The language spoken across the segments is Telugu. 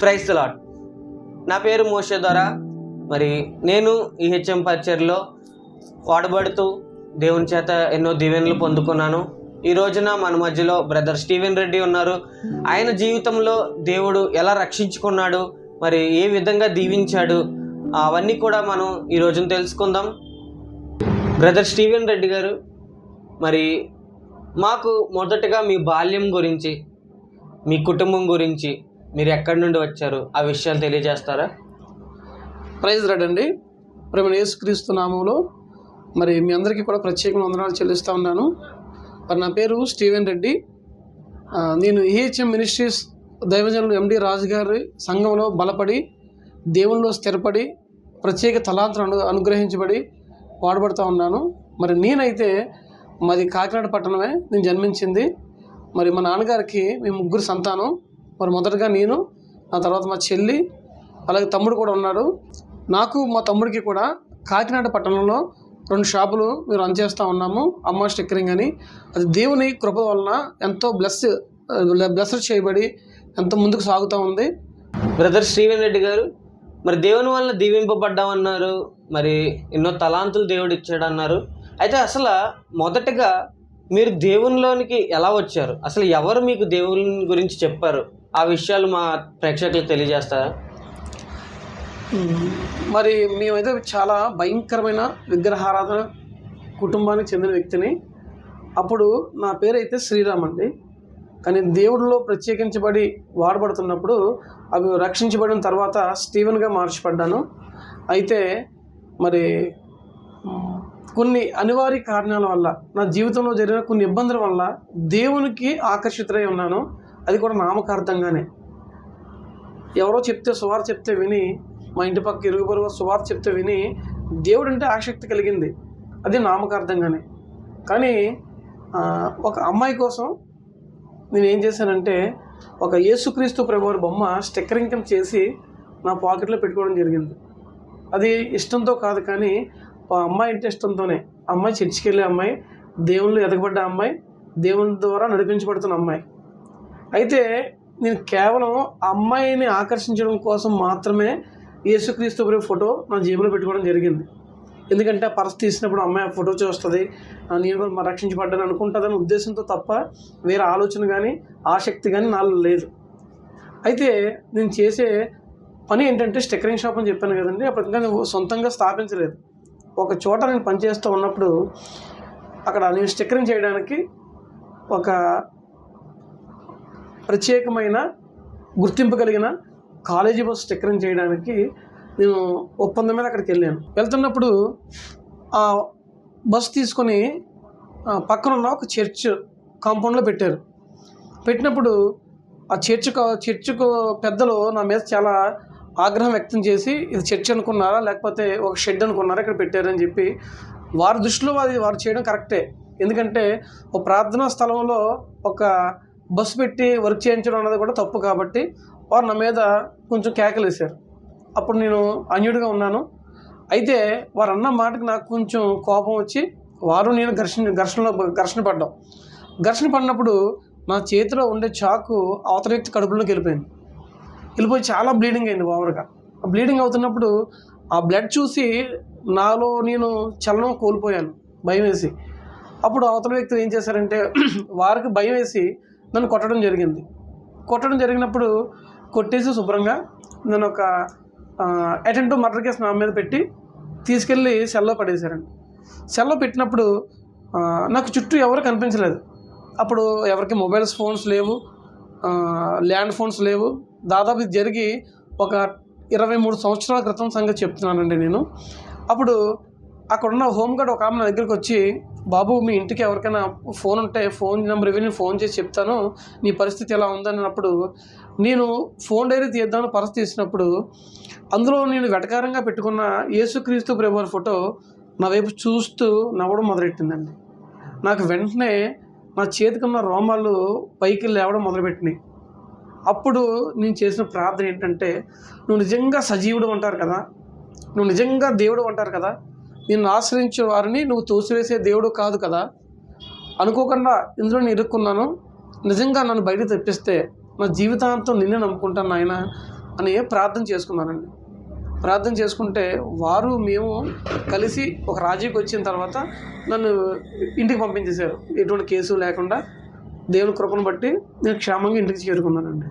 Praise the lord. నా పేరు మోషే ద్వారా. మరి నేను ఈ హెచ్ఎం పరిచర్లో వాడబడుతూ దేవుని చేత ఎన్నో దీవెనలు పొందుకున్నాను. ఈ రోజున మన మధ్యలో బ్రదర్ స్టీవెన్ రెడ్డి ఉన్నారు. ఆయన జీవితంలో దేవుడు ఎలా రక్షించుకున్నాడు, మరి ఏ విధంగా దీవించాడు, అవన్నీ కూడా మనం ఈ రోజున తెలుసుకుందాం. బ్రదర్ స్టీవెన్ రెడ్డి గారు, మరి మాకు మొదటగా మీ బాల్యం గురించి, మీ కుటుంబం గురించి, మీరు ఎక్కడి నుండి వచ్చారు, ఆ విషయాలు తెలియజేస్తారా? ప్రైజ్ లార్డ్ అండి. ప్రేమ యేసుక్రీస్తు నామంలో మరి మీ అందరికీ కూడా ప్రత్యేకమైన వందనాలు చెల్లిస్తూ ఉన్నాను. మరి నా పేరు స్టీవెన్ రెడ్డి. నేను ఈహెచ్ఎం మినిస్ట్రీస్ దైవజనులు ఎండి రాజు గారి సంఘంలో బలపడి, దేవునిలో స్థిరపడి, ప్రత్యేక తలాంతులు అనుగ్రహించబడి వాడబడుతూ ఉన్నాను. మరి నేనైతే మాది కాకినాడ పట్టణమే నేను జన్మించింది. మరి మా నాన్నగారికి మేము 3 సంతానం. మరి మొదటగా నేను, ఆ తర్వాత మా చెల్లి, అలాగే తమ్ముడు కూడా ఉన్నాడు. నాకు మా తమ్ముడికి కూడా కాకినాడ పట్టణంలో 2 షాపులు మేము రన్ చేస్తూ ఉన్నాము. అమ్మ స్టిక్కరింగ్ అని. అది దేవుని కృప వలన ఎంతో బ్లెస్డ్ చేయబడి ఎంతో ముందుకు సాగుతూ ఉంది. బ్రదర్ స్టీవెన్ రెడ్డి గారు, మరి దేవుని వల్ల దీవింపబడ్డామన్నారు, మరి ఎన్నో తలాంతులు దేవుడు ఇచ్చాడన్నారు. అయితే అసలు మొదటగా మీరు దేవునిలోనికి ఎలా వచ్చారు? అసలు ఎవరు మీకు దేవుని గురించి చెప్పారు? ఆ విషయాలు మా ప్రేక్షకులకు తెలియజేస్తారా? మరి మేమైతే చాలా భయంకరమైన విగ్రహారాధన కుటుంబానికి చెందిన వ్యక్తిని. అప్పుడు నా పేరు అయితే శ్రీరామ్ అండి. కానీ దేవుడిలో ప్రత్యేకించబడి వాడబడుతున్నప్పుడు అవి రక్షించబడిన తర్వాత స్టీవెన్గా మార్చబడ్డాను. అయితే మరి కొన్ని అనివార్య కారణాల వల్ల, నా జీవితంలో జరిగిన కొన్ని ఇబ్బందుల వల్ల దేవునికి ఆకర్షితులై ఉన్నాను. అది కూడా నామకార్థంగానే. ఎవరో చెప్తే, సువార్త చెప్తే విని, మా ఇంటి పక్క ఇరుగు పొరుగు సువార్త చెప్తే విని దేవుడు అంటే ఆసక్తి కలిగింది. అది నామకార్థంగానే. కానీ ఒక అమ్మాయి కోసం నేను ఏం చేశానంటే, ఒక యేసుక్రీస్తు ప్రభువారి బొమ్మ స్టిక్కరింగ్ కింద చేసి నా పాకెట్లో పెట్టుకోవడం జరిగింది. అది ఇష్టంతో కాదు, కానీ ఆ అమ్మాయి అంటే ఇష్టంతోనే. అమ్మాయి చర్చికి వెళ్ళే అమ్మాయి, దేవుళ్ళు ఎదగబడ్డ అమ్మాయి, దేవుని ద్వారా నడిపించబడుతున్న అమ్మాయి. అయితే నేను కేవలం అమ్మాయిని ఆకర్షించడం కోసం మాత్రమే యేసుక్రీస్తు ప్రభు ఫోటో నా జేబులో పెట్టుకోవడం జరిగింది. ఎందుకంటే ఆ పర్స్ తీసినప్పుడు అమ్మాయి ఆ ఫోటో చూస్తుంది, నేను కూడా రక్షించబడ్డాను అనుకుంటుందని ఉద్దేశంతో తప్ప వేరే ఆలోచన కానీ ఆసక్తి కానీ నాలో లేదు. అయితే నేను చేసే పని ఏంటంటే స్టిక్కరింగ్ షాప్ అని చెప్పాను కదండి. అప్పుడు ఇంకా నేను సొంతంగా స్థాపించలేదు. ఒక చోట నేను పనిచేస్తూ ఉన్నప్పుడు అక్కడ నేను స్టిక్కరింగ్ చేయడానికి ఒక ప్రత్యేకమైన గుర్తింపు కలిగిన కాలేజీ బస్ స్టిక్కరింగ్ చేయడానికి నేను ఒప్పందం మీద అక్కడికి వెళ్ళాను. వెళ్తున్నప్పుడు ఆ బస్ తీసుకొని పక్కన ఉన్న ఒక చర్చ్ కాంపౌండ్లో పెట్టారు. పెట్టినప్పుడు ఆ చర్చ్కు పెద్దలు నా మీద చాలా ఆగ్రహం వ్యక్తం చేసి, ఇది చర్చ్ అనుకున్నారా లేకపోతే ఒక షెడ్ అనుకున్నారా ఇక్కడ పెట్టారని చెప్పి, వారి దృష్టిలో అది వారు చేయడం కరెక్టే. ఎందుకంటే ఒక ప్రార్థనా స్థలంలో ఒక బస్సు పెట్టి వర్క్ చేయించడం అన్నది కూడా తప్పు. కాబట్టి వారు నా మీద కొంచెం కేకలు వేశారు. అప్పుడు నేను అన్యుడిగా ఉన్నాను. అయితే వారు అన్న మాటకి నాకు కొంచెం కోపం వచ్చి వారు నేను ఘర్షణ పడ్డాం. ఘర్షణ పడినప్పుడు నా చేతిలో ఉండే చాకు అవతల వ్యక్తి కడుపులోకి వెళ్ళిపోయి చాలా బ్లీడింగ్ అయింది ఓవర్గా. బ్లీడింగ్ అవుతున్నప్పుడు ఆ బ్లడ్ చూసి నాలో నేను చలనం కోల్పోయాను, భయం వేసి. అప్పుడు అవతల వ్యక్తులు ఏం చేశారంటే, వారికి భయం వేసి నన్ను కొట్టడం జరిగినప్పుడు కొట్టేసి శుభ్రంగా నన్ను ఒక అటెంప్ట్ టు మర్డర్ కేసు నా మీద పెట్టి తీసుకెళ్ళి సెల్లో పడేశారండి. సెల్లో పెట్టినప్పుడు నాకు చుట్టూ ఎవరు కనిపించలేదు. అప్పుడు ఎవరికి మొబైల్స్ ఫోన్స్ లేవు, ల్యాండ్ ఫోన్స్ లేవు. దాదాపు ఇది జరిగి ఒక 23 సంవత్సరాల క్రితం సంగతి చెప్తున్నానండి నేను. అప్పుడు అక్కడున్న హోంగార్డ్ ఒక ఆమె నా దగ్గరికి వచ్చి, బాబు మీ ఇంటికి ఎవరికైనా ఫోన్ ఉంటే ఫోన్ నెంబర్ ఇవి, నేను ఫోన్ చేసి చెప్తాను నీ పరిస్థితి ఎలా ఉందన్నప్పుడు, నేను ఫోన్ డైరీ తీద్దామని పర్స్ తీసినప్పుడు అందులో నేను వెటకారంగా పెట్టుకున్న యేసుక్రీస్తు ప్రభువారి ఫోటో నా వైపు చూస్తూ నవ్వడం మొదలెట్టిందండి. నాకు వెంటనే నా చేతికున్న రోమాలు పైకి లేవడం మొదలుపెట్టినాయి. అప్పుడు నేను చేసిన ప్రార్థన ఏంటంటే, నువ్వు నిజంగా సజీవుడు అంటారు కదా, నువ్వు నిజంగా దేవుడు అంటారు కదా, నిన్ను ఆశ్రయించే వారిని నువ్వు తోసివేసే దేవుడు కాదు కదా, అనుకోకుండా ఇందులో నేను ఇరుక్కున్నాను. నిజంగా నన్ను బయట తెప్పిస్తే నా జీవితాంతం నిన్నే నమ్ముకుంటాను నాయన, అని ప్రార్థన చేసుకున్నానండి. ప్రార్థన చేసుకుంటే మేము కలిసి ఒక రాజీకి వచ్చిన తర్వాత నన్ను ఇంటికి పంపించేశారు. ఎటువంటి కేసు లేకుండా దేవుని కృపను బట్టి నేను క్షేమంగా ఇంటికి చేరుకున్నానండి.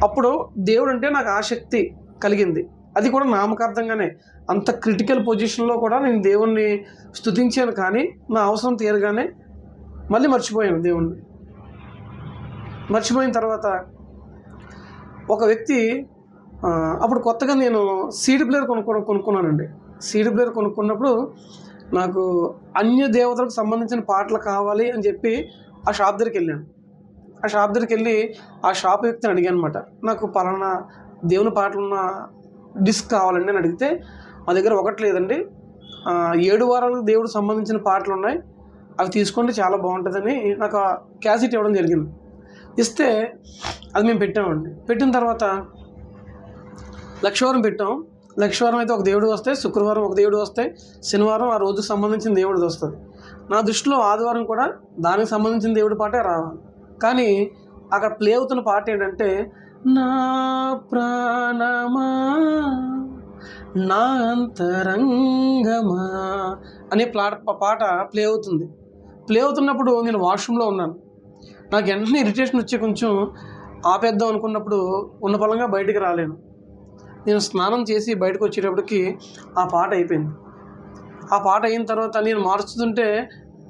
అప్పుడు దేవుడు అంటే నాకు ఆసక్తి కలిగింది. అది కూడా నామకార్థంగానే. అంత క్రిటికల్ పొజిషన్లో కూడా నేను దేవుణ్ణి స్తుతించాను, కానీ నా అవసరం తీరగానే మళ్ళీ మర్చిపోయాను దేవుణ్ణి. మర్చిపోయిన తర్వాత ఒక వ్యక్తి అప్పుడు కొత్తగా నేను సీడీ ప్లేయర్ కొనుక్కున్నానండి. సీడీ ప్లేయర్ కొనుక్కున్నప్పుడు నాకు అన్య దేవతలకు సంబంధించిన పాటలు కావాలి అని చెప్పి ఆ షాప్ దగ్గరికి వెళ్ళాను. ఆ షాప్ దగ్గరికి వెళ్ళి ఆ షాప్ వ్యక్తిని అడిగాను అనమాట, నాకు పలానా దేవుని పాటలున్న డిస్క్ కావాలండి అని అడిగితే, మా దగ్గర ఒకటి లేదండి, 7 వారాలకు దేవుడికి సంబంధించిన పాటలు ఉన్నాయి, అవి తీసుకోండి చాలా బాగుంటుందని నాకు ఆ క్యాసెట్ ఇవ్వడం జరిగింది. ఇస్తే అది మేము పెట్టామండి. పెట్టిన తర్వాత లక్షవారం పెట్టాం. లక్షవారం అయితే ఒక దేవుడు వస్తాయి, శుక్రవారం ఒక దేవుడు వస్తాయి, శనివారం ఆ రోజుకు సంబంధించిన దేవుడిది వస్తుంది. నా దృష్టిలో ఆదివారం కూడా దానికి సంబంధించిన దేవుడి పాటే రావాలి. కానీ అక్కడ ప్లే అవుతున్న పాట ఏంటంటే, నా ప్రాణమా నా అంతరంగమా అనే పాట ప్లే అవుతుంది. ప్లే అవుతున్నప్పుడు నేను వాష్రూమ్లో ఉన్నాను. నాకు వెంటనే ఇరిటేషన్ వచ్చి కొంచెం ఆపేద్దాం అనుకున్నప్పుడు ఉన్న పలంగా బయటికి రాలేను. నేను స్నానం చేసి బయటకు వచ్చేటప్పటికి ఆ పాట అయిపోయింది. ఆ పాట అయిన తర్వాత నేను మార్చుతుంటే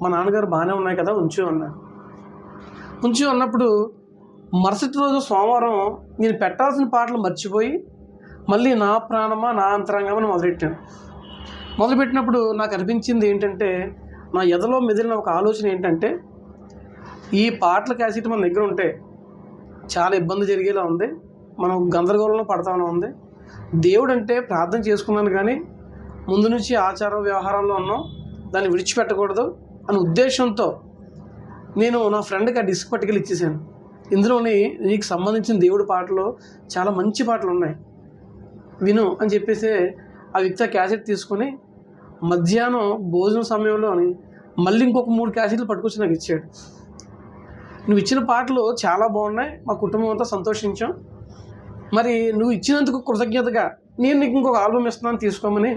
మా నాన్నగారు బాగానే ఉన్నాయి కదా ఉంచు అన్నారు. ఉంచు అన్నప్పుడు మరుసటి రోజు సోమవారం నేను పెట్టాల్సిన పాటలు మర్చిపోయి మళ్ళీ నా ప్రాణమా నా అంతరంగమని మొదలెట్టాను. మొదలుపెట్టినప్పుడు నాకు అనిపించింది ఏంటంటే, నా ఎదలో మెదిలిన ఒక ఆలోచన ఏంటంటే, ఈ పాటల క్యాసెట్ మన దగ్గర ఉంటే చాలా ఇబ్బంది జరిగేలా ఉంది, మనం గందరగోళంలో పడతానే ఉంది. దేవుడు అంటే ప్రార్థన చేసుకున్నాను కానీ ముందు నుంచి ఆచార వ్యవహారాల్లో ఉన్నాం, దాన్ని విడిచిపెట్టకూడదు అనే ఉద్దేశంతో నేను నా ఫ్రెండ్కి ఆ డిస్క్ పట్టుకెళ్ళి ఇచ్చేసాను. ఇందులోని నీకు సంబంధించిన దేవుడి పాటలు చాలా మంచి పాటలు ఉన్నాయి, విను అని చెప్పేసి ఆ వ్యక్తి ఆ క్యాసెట్ తీసుకొని మధ్యాహ్నం భోజనం సమయంలోని మళ్ళీ ఇంకొక 3 క్యాసెట్లు పట్టుకొచ్చి నాకు ఇచ్చాడు. నువ్వు ఇచ్చిన పాటలు చాలా బాగున్నాయి, మా కుటుంబం అంతా సంతోషించాం, మరి నువ్వు ఇచ్చినందుకు కృతజ్ఞతగా నేను నీకు ఇంకొక ఆల్బమ్ ఇస్తున్నాను తీసుకోమని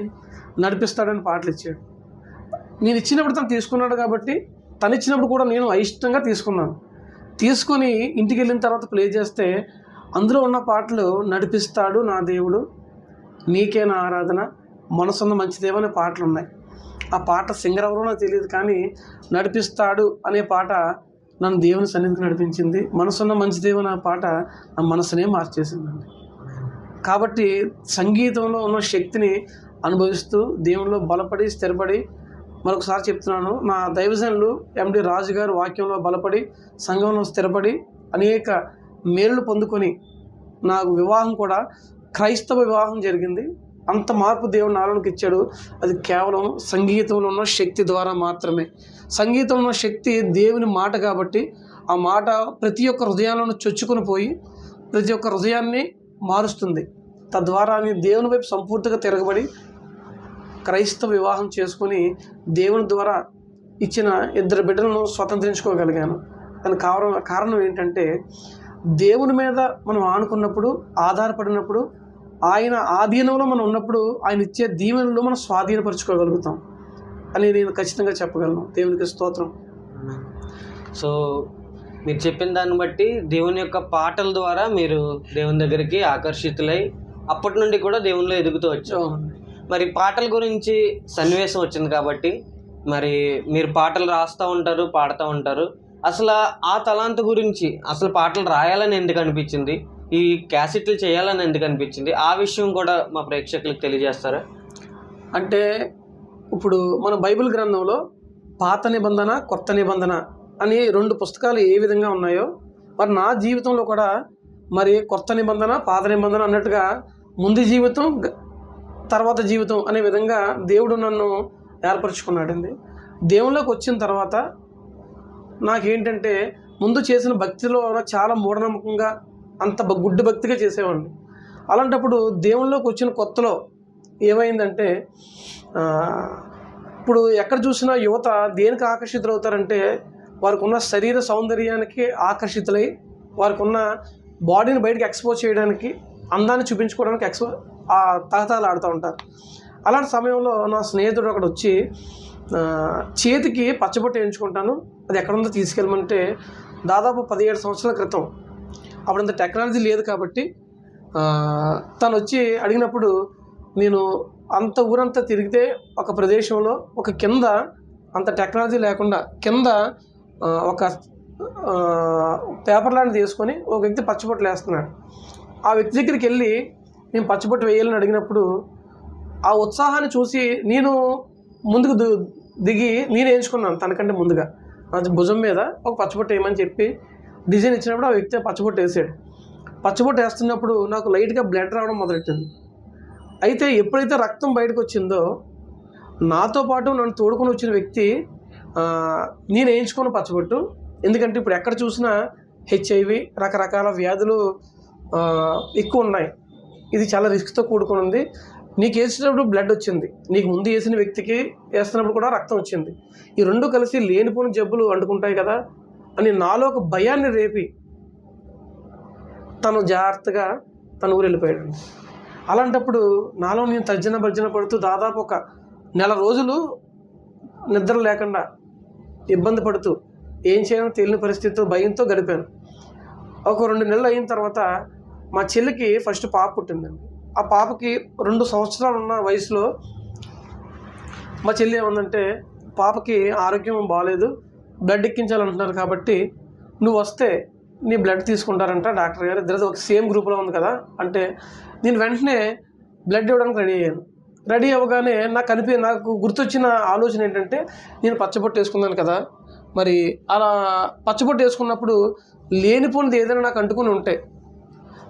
నడిపిస్తాడని పాటలు ఇచ్చాడు. నేను ఇచ్చినప్పుడు తను తీసుకున్నాడు కాబట్టి, తను ఇచ్చినప్పుడు కూడా నేను అయిష్టంగా తీసుకున్నాను. తీసుకొని ఇంటికి వెళ్ళిన తర్వాత ప్లే చేస్తే అందులో ఉన్న పాటలు నడిపిస్తాడు నా దేవుడు, నీకే నా ఆరాధన, మనసున్న మంచిదేవనే పాటలు ఉన్నాయి. ఆ పాట సింగర్ ఎవరో నాకు తెలియదు, కానీ నడిపిస్తాడు అనే పాట నన్ను దేవుని సన్నిధికి నడిపించింది. మనసున్న మంచిదేవన పాట నా మనసునే మార్చేసిందండి. కాబట్టి సంగీతంలో ఉన్న శక్తిని అనుభవిస్తూ దేవునిలో బలపడి స్థిరపడి, మరొకసారి చెప్తున్నాను, నా దైవజనులు ఎండి రాజు గారు వాక్యంలో బలపడి సంఘంలో స్థిరపడి అనేక మేలులు పొందుకొని నాకు వివాహం కూడా క్రైస్తవ వివాహం జరిగింది. అంత మార్పు దేవుడు నాలోనికి ఇచ్చాడు. అది కేవలం సంగీతంలో ఉన్న శక్తి ద్వారా మాత్రమే. సంగీతంలో ఉన్న శక్తి దేవుని మాట కాబట్టి ఆ మాట ప్రతి ఒక్క హృదయాలను చొచ్చుకొని పోయి ప్రతి ఒక్క హృదయాన్ని మారుస్తుంది. తద్వారా నేను దేవుని వైపు సంపూర్తిగా తిరగబడి క్రైస్తవ వివాహం చేసుకొని దేవుని ద్వారా ఇచ్చిన 2 బిడ్డలను స్వతంత్రించుకోగలిగాను. దానికి కారణం ఏంటంటే, దేవుని మీద మనం ఆనుకున్నప్పుడు, ఆధారపడినప్పుడు, ఆయన ఆధీనంలో మనం ఉన్నప్పుడు ఆయన ఇచ్చే దీవెనలు మనం స్వాధీనపరచుకోగలుగుతాం అని నేను ఖచ్చితంగా చెప్పగలను. దేవునికి స్తోత్రం. సో మీరు చెప్పిన దాన్ని బట్టి దేవుని యొక్క పాటల ద్వారా మీరు దేవుని దగ్గరికి ఆకర్షితులై అప్పటి నుండి కూడా దేవునిలో ఎదుగుతూ వచ్చాం. మరి పాటల గురించి సన్నివేశం వచ్చింది కాబట్టి, మరి మీరు పాటలు రాస్తూ ఉంటారు, పాడుతూ ఉంటారు. అసలు ఆ తలాంతు గురించి, అసలు పాటలు రాయాలని ఎందుకు అనిపించింది, ఈ క్యాసెట్లు చేయాలని ఎందుకు అనిపించింది, ఆ విషయం కూడా మా ప్రేక్షకులకు తెలియజేస్తారా? అంటే ఇప్పుడు మన బైబిల్ గ్రంథంలో పాత నిబంధన, కొత్త నిబంధన అని 2 పుస్తకాలు ఏ విధంగా ఉన్నాయో, మరి నా జీవితంలో కూడా మరి కొత్త నిబంధన, పాత నిబంధన అన్నట్టుగా ముందు జీవితం, తర్వాత జీవితం అనే విధంగా దేవుడు నన్ను ఏర్పరచుకున్నాడండి. దేవుళ్ళలోకి వచ్చిన తర్వాత నాకేంటంటే, ముందు చేసిన భక్తిలో చాలా మూఢనమ్మకంగా అంత గుడ్డి భక్తిగా చేసేవాడిని. అలాంటప్పుడు దేవుళ్ళలోకి వచ్చిన కొత్తలో ఏమైందంటే, ఇప్పుడు ఎక్కడ చూసినా యువత దేనికి ఆకర్షితులు అవుతారంటే, వారికి ఉన్న శరీర సౌందర్యానికి ఆకర్షితులై వారికి ఉన్న బాడీని బయటకు ఎక్స్పోజ్ చేయడానికి అందాన్ని చూపించుకోవడానికి ఆ తహతాలు ఆడుతూ ఉంటారు. అలాంటి సమయంలో నా స్నేహితుడు అక్కడ వచ్చి చేతికి పచ్చబొట్టు వేయించుకుంటాను, అది ఎక్కడుందో తీసుకెళ్ళమంటే దాదాపు 17 సంవత్సరాల క్రితం. అప్పుడంత టెక్నాలజీ లేదు కాబట్టి తను వచ్చి అడిగినప్పుడు నేను అంత ఊరంతా తిరిగితే ఒక ప్రదేశంలో ఒక కింద అంత టెక్నాలజీ లేకుండా కింద ఒక పేపర్ లాంటిది తీసుకొని ఒక వ్యక్తి పచ్చబొట్లు వేస్తున్నాడు. ఆ వ్యక్తి దగ్గరికి వెళ్ళి నేను పచ్చబొట్టు వేయాలని అడిగినప్పుడు ఆ ఉత్సాహాన్ని చూసి నేను ముందుకు దిగి నేను వేయించుకున్నాను తనకంటే ముందుగా. నా భుజం మీద ఒక పచ్చబొట్టు వేయమని చెప్పి డిజైన్ ఇచ్చినప్పుడు ఆ వ్యక్తి పచ్చబొట్టు వేసాడు. పచ్చబొట్టు వేస్తున్నప్పుడు నాకు లైట్గా బ్లడ్ రావడం మొదలెట్టింది. అయితే ఎప్పుడైతే రక్తం బయటకు వచ్చిందో నాతో పాటు నన్ను తోడుకొని వచ్చిన వ్యక్తి నేను వేయించుకున్న పచ్చబొట్టు, ఎందుకంటే ఇప్పుడు ఎక్కడ చూసినా HIV రకరకాల వ్యాధులు ఎక్కువ ఉన్నాయి, ఇది చాలా రిస్క్తో కూడుకుని ఉంది. నీకు వేసినప్పుడు బ్లడ్ వచ్చింది, నీకు ముందు వేసిన వ్యక్తికి వేస్తున్నప్పుడు కూడా రక్తం వచ్చింది, ఈ రెండు కలిసి లేనిపోని జబ్బులు అంటుకుంటాయి కదా అని నాలో ఒక భయాన్ని రేపి తను జాగ్రత్తగా తన ఊరు వెళ్ళిపోయాడు. అలాంటప్పుడు నాలో నేను తర్జన పడుతూ దాదాపు ఒక 1 నెల రోజులు నిద్ర లేకుండా ఇబ్బంది పడుతూ ఏం చేయాలో తెలియని పరిస్థితితో భయంతో గడిపాను. ఒక 2 నెలలు అయిన తర్వాత మా చెల్లికి ఫస్ట్ పాప పుట్టిందండి. ఆ పాపకి 2 సంవత్సరాలు ఉన్న వయసులో మా చెల్లి ఏమందంటే, పాపకి ఆరోగ్యం బాగాలేదు, బ్లడ్ ఎక్కించాలంటున్నారు కాబట్టి నువ్వు వస్తే నీ బ్లడ్ తీసుకుంటారంట డాక్టర్ గారు, ఇద్దరు ఒక సేమ్ గ్రూప్లో ఉంది కదా అంటే నేను వెంటనే బ్లడ్ ఇవ్వడానికి రెడీ అయ్యాను. రెడీ అవ్వగానే నాకు గుర్తొచ్చిన ఆలోచన ఏంటంటే, నేను పచ్చబొట్టు వేసుకున్నాను కదా, మరి అలా పచ్చబొట్టు వేసుకున్నప్పుడు లేనిపోనిది ఏదైనా నాకు అంటుకుని ఉంటే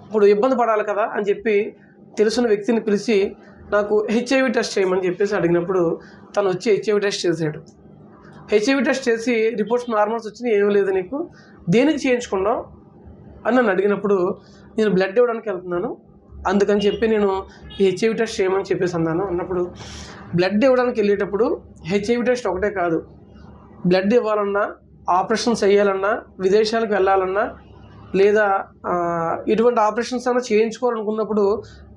ఇప్పుడు ఇబ్బంది పడాలి కదా అని చెప్పి తెలిసిన వ్యక్తిని పిలిచి నాకు HIV టెస్ట్ చేయమని చెప్పేసి అడిగినప్పుడు తను వచ్చి HIV టెస్ట్ చేశాడు. HIV టెస్ట్ చేసి రిపోర్ట్స్ నార్మల్స్ వచ్చినాయి, ఏమీ లేదు నీకు, దేనికి చేయించుకున్నావు అని నన్ను అడిగినప్పుడు నేను బ్లడ్ ఇవ్వడానికి వెళ్తున్నాను, అందుకని చెప్పి నేను HIV టెస్ట్ చేయమని చెప్పేసి అన్నప్పుడు బ్లడ్ ఇవ్వడానికి వెళ్ళేటప్పుడు HIV టెస్ట్ ఒకటే కాదు, బ్లడ్ ఇవ్వాలన్నా, ఆపరేషన్ చేయాలన్నా, విదేశాలకు వెళ్ళాలన్నా, లేదా ఇటువంటి ఆపరేషన్స్ అయినా చేయించుకోవాలనుకున్నప్పుడు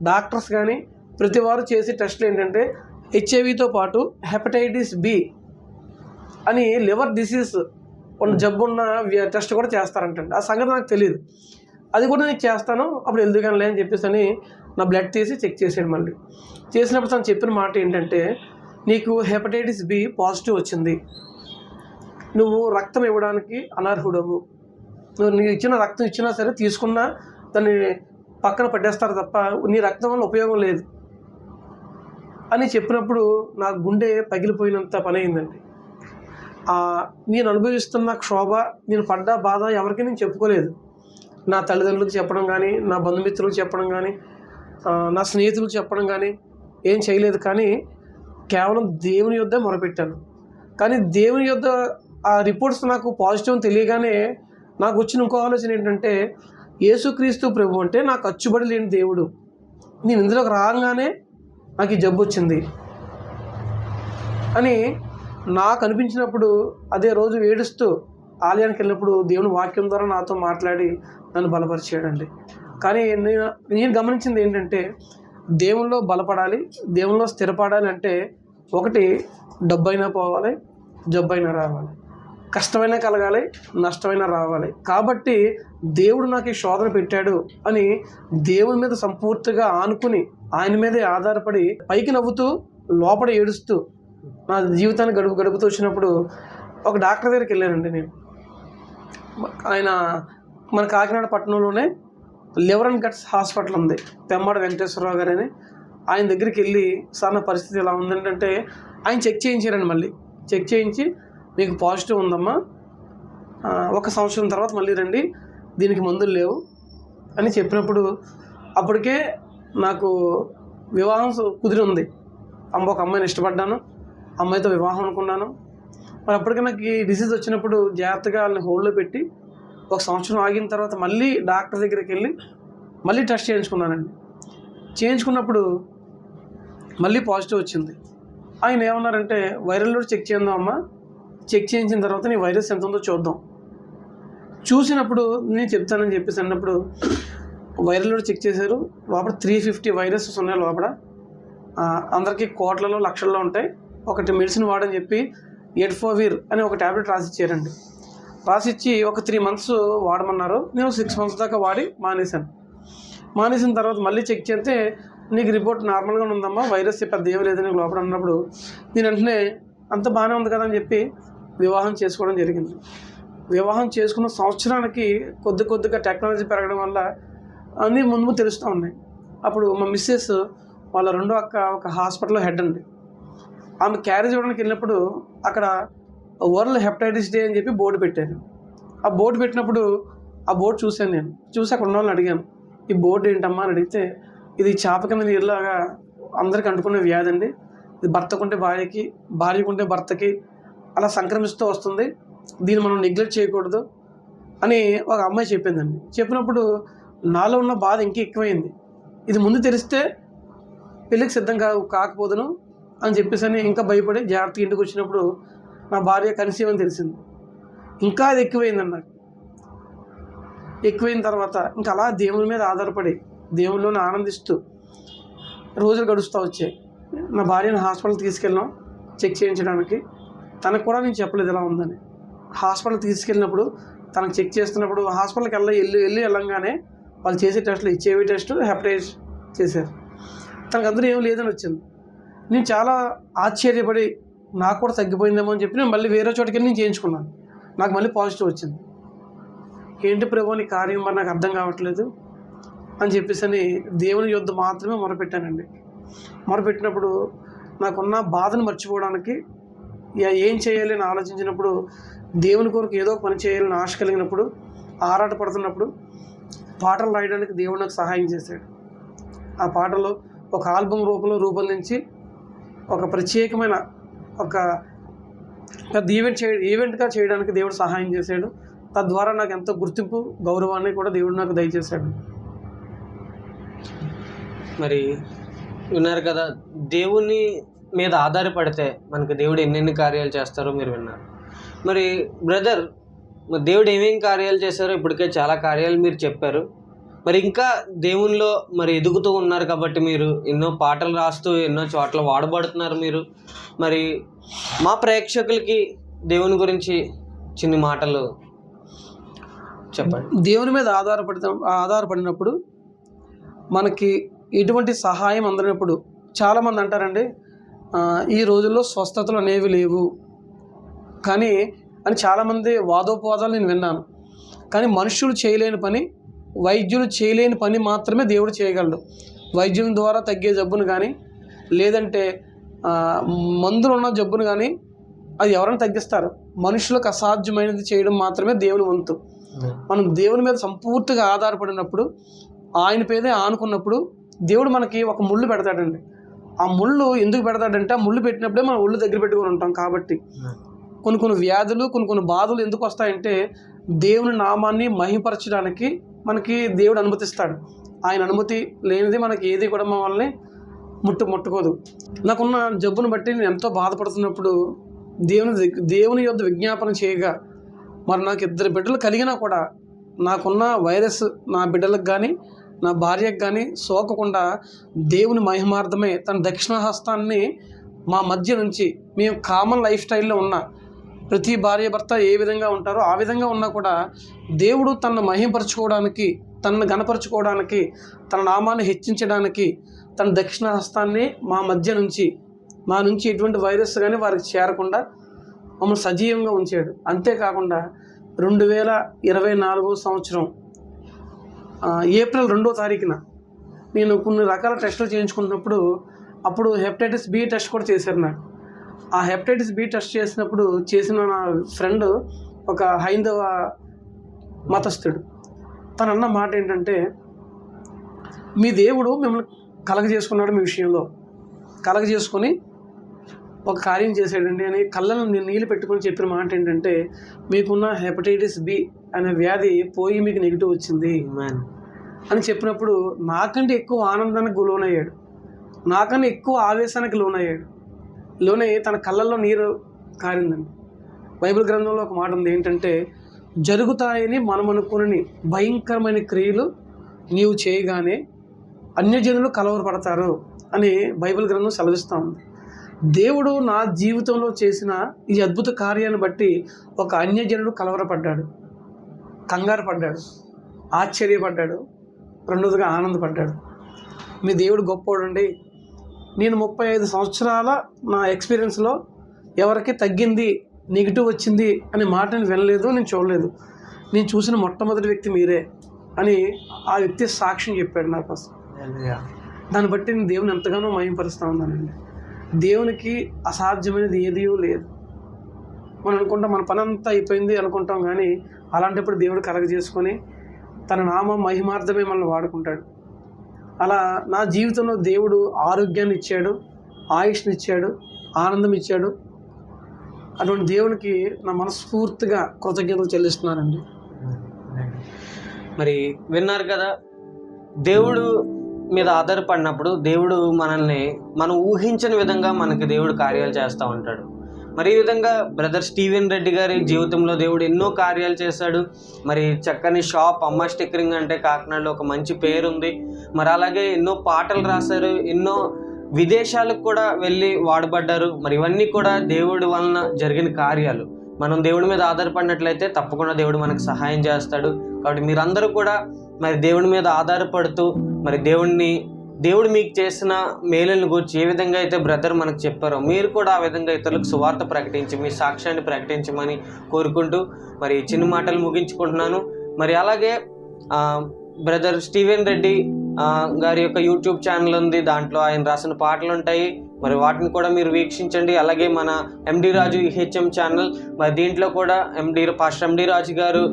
డాక్టర్స్ కానీ ప్రతి వారు చేసే టెస్టులు ఏంటంటే HIVతో పాటు హెపటైటిస్ B అని లివర్ డిసీజ్ ఉన్న జబ్బున్న టెస్ట్ కూడా చేస్తారంటండి. ఆ సంగతి నాకు తెలియదు, అది కూడా నేను చేస్తాను, అప్పుడు ఎందుకనలే అని చెప్పేసి అని నా బ్లడ్ తీసి చెక్ చేసాడు. మళ్ళీ చేసినప్పుడు తను చెప్పిన మాట ఏంటంటే, నీకు హెపటైటిస్ B పాజిటివ్ వచ్చింది, నువ్వు రక్తం ఇవ్వడానికి అనర్హుడవు, నువ్వు నీ ఇచ్చిన రక్తం ఇచ్చినా సరే తీసుకున్నా దాన్ని పక్కన పట్టేస్తారు తప్ప నీ రక్తం వల్ల ఉపయోగం లేదు అని చెప్పినప్పుడు నా గుండె పగిలిపోయినంత పని అయిందండి. నేను అనుభవిస్తున్న క్షోభ, నేను పడ్డ బాధ ఎవరికి నేను చెప్పుకోలేదు. నా తల్లిదండ్రులకు చెప్పడం కానీ, నా బంధుమిత్రులకు చెప్పడం కానీ, నా స్నేహితులకు చెప్పడం కానీ ఏం చేయలేదు. కానీ కేవలం దేవుని యొద్ద మొరపెట్టాను. కానీ దేవుని యొద్ద ఆ రిపోర్ట్స్ నాకు పాజిటివ్ అని తెలియగానే నాకు వచ్చిన ఇంకో ఆలోచన ఏంటంటే, యేసుక్రీస్తు ప్రభు అంటే నాకు అచ్చుబడి లేని దేవుడు, నేను ఇందులోకి రాగానే నాకు ఈ జబ్బు వచ్చింది అని నాకు అనిపించినప్పుడు అదే రోజు ఏడుస్తూ ఆలయానికి వెళ్ళినప్పుడు దేవుని వాక్యం ద్వారా నాతో మాట్లాడి నన్ను బలపరిచాడండి. కానీ నేను గమనించింది ఏంటంటే, దేవునిలో బలపడాలి, దేవునిలో స్థిరపడాలి అంటే ఒకటి డబ్బైనా పోవాలి, జబ్బైనా రావాలి, కష్టమైనా కలగాలి, నష్టమైనా రావాలి. కాబట్టి దేవుడు నాకు ఈ శోధన పెట్టాడు అని దేవుని మీద సంపూర్తిగా ఆనుకుని ఆయన మీదే ఆధారపడి పైకి నవ్వుతూ లోపల ఏడుస్తూ నా జీవితాన్ని గడుపుతూ వచ్చినప్పుడు ఒక డాక్టర్ దగ్గరికి వెళ్ళానండి నేను. ఆయన మన కాకినాడ పట్టణంలోనే లివర్ అండ్ గట్స్ హాస్పిటల్ ఉంది, పెమ్మాడ వెంకటేశ్వరరావు గారు అని. ఆయన దగ్గరికి వెళ్ళి, సార్ నా పరిస్థితి ఎలా ఉందంటే, ఆయన చెక్ చేయించారండి. మళ్ళీ చెక్ చేయించి, మీకు పాజిటివ్ ఉందమ్మా, 1 సంవత్సరం తర్వాత మళ్ళీ రండి, దీనికి మందులు లేవు అని చెప్పినప్పుడు అప్పటికే నాకు వివాహం కుదిరి ఉంది. ఒక అమ్మాయిని ఇష్టపడ్డాను, అమ్మాయితో వివాహం అనుకున్నాను. మరి అప్పటికే నాకు ఈ డిసీజ్ వచ్చినప్పుడు జాగ్రత్తగా వాళ్ళని హోల్డ్లో పెట్టి 1 సంవత్సరం ఆగిన తర్వాత మళ్ళీ డాక్టర్ దగ్గరికి వెళ్ళి మళ్ళీ టెస్ట్ చేయించుకున్నానండి. చేయించుకున్నప్పుడు మళ్ళీ పాజిటివ్ వచ్చింది. ఆయన ఏమన్నారంటే, వైరల్ లోడ్ చెక్ చేద్దాం అమ్మా, చెక్ చేయించిన తర్వాత నీ వైరస్ ఎంత ఉందో చూద్దాం, చూసినప్పుడు నేను చెప్తానని చెప్పేసి అన్నప్పుడు వైరల్ లోడ్ చెక్ చేశారు. లోపల 350 వైరసెస్ ఉన్నాయి లోపల. అందరికీ కోట్లలో లక్షల్లో ఉంటాయి. ఒకటి మెడిసిన్ వాడని చెప్పి ఎడ్ఫోవిర్ అని ఒక ట్యాబ్లెట్ రాసిచ్చారండి. రాసిచ్చి ఒక 3 months వాడమన్నారు. నేను 6 months దాకా వాడి మానేసిన తర్వాత మళ్ళీ చెక్ చేస్తే నీకు రిపోర్ట్ నార్మల్గా ఉందమ్మా, వైరస్ పెద్ద ఏం లేదని లోపల అన్నప్పుడు నేను వెంటనే అంత బాగానే ఉంది కదా అని చెప్పి వివాహం చేసుకోవడం జరిగింది. వివాహం చేసుకున్న సంవత్సరానికి కొద్దిగా టెక్నాలజీ పెరగడం వల్ల అన్నీ ముందు తెలుస్తూ ఉన్నాయి. అప్పుడు మా మిస్సెస్ వాళ్ళ రెండో అక్క ఒక హాస్పిటల్లో హెడ్ అండి. ఆమె క్యారేజ్ ఇవ్వడానికి వెళ్ళినప్పుడు అక్కడ వరల్డ్ హెపటైటిస్ డే అని చెప్పి బోర్డు పెట్టారు. ఆ బోర్డు పెట్టినప్పుడు ఆ బోర్డు చూశాను. నేను చూసి అక్కడ ఉన్న వాళ్ళని అడిగాను, ఈ బోర్డు ఏంటమ్మా అని అడిగితే, ఇది చాప కింద నీళ్ళలాగా అందరికి అంటుకునే వ్యాధి అండి. ఇది భర్తకుంటే భార్యకి, భార్యకుంటే భర్తకి అలా సంక్రమిస్తూ వస్తుంది. దీన్ని మనం నెగ్లెక్ట్ చేయకూడదు అని ఒక అమ్మాయి చెప్పిందండి. చెప్పినప్పుడు నాలో ఉన్న బాధ ఇంకా ఎక్కువైంది. ఇది ముందు తెలిస్తే పెళ్ళికి సిద్ధం కాకపోదును అని చెప్పేసి అని ఇంకా భయపడి జాగ్రత్తగా ఇంటికి వచ్చినప్పుడు నా భార్య కన్సీవ్ అని తెలిసింది. ఇంకా అది ఎక్కువైందండి నాకు. ఎక్కువైన తర్వాత ఇంకా అలా దేవుని మీద ఆధారపడి దేవుళ్ళలోనే ఆనందిస్తూ రోజులు గడుస్తూ వచ్చాయి. నా భార్యను హాస్పిటల్కి తీసుకెళ్ళాం చెక్ చేయించడానికి. తనకు కూడా నేను చెప్పలేదు ఎలా ఉందని. హాస్పిటల్కి తీసుకెళ్ళినప్పుడు తనకు చెక్ చేస్తున్నప్పుడు హాస్పిటల్కి వెళ్ళంగానే వాళ్ళు చేసే టెస్టులు హెచ్ఐవి టెస్ట్, హెపటైటిస్ చేశారు. తనకు అందరూ ఏం లేదని వచ్చింది. నేను చాలా ఆశ్చర్యపడి నాకు కూడా తగ్గిపోయిందేమో అని చెప్పి నేను మళ్ళీ వేరే చోటుకి వెళ్ళి నేను చేయించుకున్నాను. నాకు మళ్ళీ పాజిటివ్ వచ్చింది. ఏంటి ప్రభు నీ కార్యం మరి నాకు అర్థం కావట్లేదు అని చెప్పేసి అని దేవుని యొద్ద మాత్రమే మొరపెట్టానండి. మొరపెట్టినప్పుడు నాకున్న బాధను మర్చిపోవడానికి ఏం చేయాలి అని ఆలోచించినప్పుడు, దేవుని కొరకు ఏదో పని చేయాలని ఆశ కలిగినప్పుడు, ఆరాట పడుతున్నప్పుడు పాటలు రాయడానికి దేవుడు నాకు సహాయం చేశాడు. ఆ పాటలు ఒక ఆల్బమ్ రూపంలో రూపొందించి ఒక ప్రత్యేకమైన ఒక పెద్ద ఈవెంట్గా చేయడానికి దేవుడు సహాయం చేశాడు. తద్వారా నాకు ఎంతో గుర్తింపు, గౌరవాన్ని కూడా దేవుడు నాకు దయచేశాడు. మరి విన్నారు కదా, దేవుని మీద ఆధారపడితే మనకు దేవుడు ఎన్నెన్ని కార్యాలు చేస్తారో మీరు విన్నారు. మరి బ్రదర్, దేవుడు ఏమేమి కార్యాలు చేశారో ఇప్పటికే చాలా కార్యాలు మీరు చెప్పారు. మరి ఇంకా దేవునిలో మరి ఎదుగుతూ ఉన్నారు కాబట్టి మీరు ఎన్నో పాటలు రాస్తూ ఎన్నో చోట్ల వాడబడుతున్నారు మీరు. మరి మా ప్రేక్షకులకి దేవుని గురించి చిన్ని మాటలు చెప్పండి. దేవుని మీద ఆధారపడినప్పుడు మనకి ఎటువంటి సహాయం అందనప్పుడు చాలామంది అంటారండి, ఈ రోజుల్లో స్వస్థతలు అనేవి లేవు కానీ అని చాలామంది వాదోపవాదాలు నేను విన్నాను. కానీ మనుషులు చేయలేని పని, వైద్యులు చేయలేని పని మాత్రమే దేవుడు చేయగలడు. వైద్యుల ద్వారా తగ్గే జబ్బును కానీ లేదంటే మందులు ఉన్న జబ్బును కానీ అది ఎవరైనా తగ్గిస్తారు. మనుషులకు అసాధ్యమైనది చేయడం మాత్రమే దేవుని వంతు. మనం దేవుని మీద సంపూర్తిగా ఆధారపడినప్పుడు, ఆయన పేదే ఆనుకున్నప్పుడు దేవుడు మనకి ఒక ముళ్ళు పెడతాడండి. ఆ ముళ్ళు ఎందుకు పెడతాడంటే, ఆ ముళ్ళు పెట్టినప్పుడే మనం ఒళ్ళు దగ్గర పెట్టుకొని ఉంటాం కాబట్టి. కొన్ని వ్యాధులు, కొన్ని బాధలు ఎందుకు వస్తాయంటే దేవుని నామాన్ని మహిమపరచడానికి మనకి దేవుడు అనుమతిస్తాడు. ఆయన అనుమతి లేనిది మనకి ఏది కూడా మనల్ని ముట్టుకోదు. నాకున్న జబ్బును బట్టి నేను ఎంతో బాధపడుతున్నప్పుడు దేవుని యొద్ద విజ్ఞాపన చేయగా, మరి నాకు 2 బిడ్డలు కలిగినా కూడా నాకున్న వైరస్ నా బిడ్డలకు కానీ నా భార్యకు కానీ సోకకుండా దేవుని మహిమార్థమే తన దక్షిణ హస్తాన్ని మా మధ్య నుంచి, మేము కామన్ లైఫ్ స్టైల్లో ఉన్న ప్రతి భార్య భర్త ఏ విధంగా ఉంటారో ఆ విధంగా ఉన్నా కూడా దేవుడు తనను మహిమపరచుకోవడానికి, తనను గణపరచుకోవడానికి, తన నామాన్ని హెచ్చించడానికి తన దక్షిణ హస్తాన్ని మా మధ్య నుంచి, మా నుంచి ఎటువంటి వైరస్ కానీ వారికి చేరకుండా మమ్మల్ని సజీవంగా ఉంచాడు. అంతేకాకుండా 2024 సంవత్సరం ఏప్రిల్ 2వ తారీఖున నేను కొన్ని రకాల టెస్టులు చేయించుకున్నప్పుడు అప్పుడు హెపటైటిస్ బి టెస్ట్ కూడా చేశారు నాకు. ఆ హెపటైటిస్ బి టెస్ట్ చేసిన నా ఫ్రెండ్ ఒక హైందవ మతస్థుడు. తను అన్న మాట ఏంటంటే, మీ దేవుడు మిమ్మల్ని కలగజేసుకున్నాడు, మీ విషయంలో కలగజేసుకొని ఒక కార్యం చేశాడండి అని కళ్ళను నీళ్ళు పెట్టుకొని చెప్పిన మాట ఏంటంటే, మీకున్న హెపటైటిస్ బి అనే వ్యాధి పోయి మీకు నెగిటివ్ వచ్చింది అని చెప్పినప్పుడు నాకంటే ఎక్కువ ఆనందానికి లోనయ్యాడు, నాకన్నా ఎక్కువ ఆవేశానికి లోనయ్యి తన కళ్ళల్లో నీరు కారిందండి. బైబిల్ గ్రంథంలో ఒక మాట ఉంది ఏంటంటే, జరుగుతాయని మనం అనుకుని భయంకరమైన క్రియలు నీవు చేయగానే అన్యజనులు కలవరపడతారు అని బైబిల్ గ్రంథం సెలవిస్తూ ఉంది. దేవుడు నా జీవితంలో చేసిన ఈ అద్భుత కార్యాన్ని బట్టి ఒక అన్యజనుడు కలవరపడ్డాడు, కంగారు పడ్డాడు, ఆశ్చర్యపడ్డాడు, రెండోదిగా ఆనందపడ్డాడు. మీ దేవుడు గొప్పోడండి. నేను 35 సంవత్సరాల నా ఎక్స్పీరియన్స్లో ఎవరికి తగ్గింది, నెగిటివ్ వచ్చింది అనే మాట నేను వినలేదు, నేను చూడలేదు. నేను చూసిన మొట్టమొదటి వ్యక్తి మీరే అని ఆ వ్యక్తి సాక్ష్యం చెప్పాడు నాకు అసలు. దాన్ని బట్టి నేను దేవుని ఎంతగానో మహిమపరుస్తూ ఉన్నానండి. దేవునికి అసాధ్యమైనది ఏదీ లేదు. మనం అనుకుంటాం మన పని అంతా అయిపోయింది అనుకుంటాం, కానీ అలాంటప్పుడు దేవుడు కలగజేసుకొని తన నామ మహిమార్థమే మనల్ని వాడుకుంటాడు. అలా నా జీవితంలో దేవుడు ఆరోగ్యాన్ని ఇచ్చాడు, ఆయుష్ని ఇచ్చాడు, ఆనందం ఇచ్చాడు. అటువంటి దేవునికి నా మనస్ఫూర్తిగా కృతజ్ఞతలు చెల్లిస్తున్నానండి. మరి విన్నారు కదా, దేవుడు మీద ఆధారపడినప్పుడు దేవుడు మనల్ని మనం ఊహించని విధంగా మనకి దేవుడు కార్యాలు చేస్తూ ఉంటాడు. మరి ఈ విధంగా బ్రదర్ స్టీవెన్ రెడ్డి గారి జీవితంలో దేవుడు ఎన్నో కార్యాలు చేశాడు. మరి చక్కని షాప్ అమ్మ స్టిక్కరింగ్ అంటే కాకినాడలో ఒక మంచి పేరుంది. మరి అలాగే ఎన్నో పాటలు రాశారు, ఎన్నో విదేశాలకు కూడా వెళ్ళి వాడబడ్డారు. మరి ఇవన్నీ కూడా దేవుడి వలన జరిగిన కార్యాలు. మనం దేవుడి మీద ఆధారపడినట్లయితే తప్పకుండా దేవుడు మనకు సహాయం చేస్తాడు. కాబట్టి మీరందరూ కూడా మరి దేవుడి మీద ఆధారపడుతూ మరి దేవుడు మీకు చేసిన మేలుని గురించి ఏ విధంగా అయితే బ్రదర్ మనకు చెప్పారో మీరు కూడా ఆ విధంగా ఇతరులకు సువార్త ప్రకటించి మీ సాక్ష్యాన్ని ప్రకటించమని కోరుకుంటూ మరి చిన్న మాటలు ముగించుకుంటున్నాను. మరి అలాగే బ్రదర్ స్టీవెన్ రెడ్డి గారి యొక్క యూట్యూబ్ ఛానల్ ఉంది, దాంట్లో ఆయన రాసిన పాటలు ఉంటాయి. మరి వాటిని కూడా మీరు వీక్షించండి. అలాగే మన ఎండి రాజు ఈహెచ్ఎం ఛానల్, మరి దీంట్లో కూడా పాస్టర్ ఎండి రాజు గారు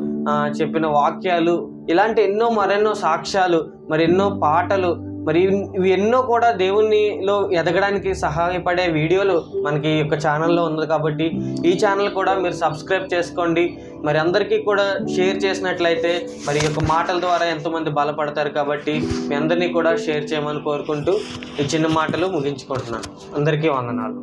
చెప్పిన వాక్యాలు, ఇలాంటి మరెన్నో సాక్ష్యాలు, మరి ఎన్నో పాటలు, మరి ఇవి ఎన్నో కూడా దేవునిలో ఎదగడానికి సహాయపడే వీడియోలు మనకి ఈ యొక్క ఛానల్లో ఉంది. కాబట్టి ఈ ఛానల్ కూడా మీరు సబ్స్క్రైబ్ చేసుకోండి. మరి అందరికీ కూడా షేర్ చేసినట్లయితే మరి ఈ యొక్క మాటల ద్వారా ఎంతోమంది బలపడతారు. కాబట్టి మీ అందరినీ కూడా షేర్ చేయమని కోరుకుంటూ ఈ చిన్న మాటలు ముగించుకుంటున్నాను. అందరికీ వందనాలు.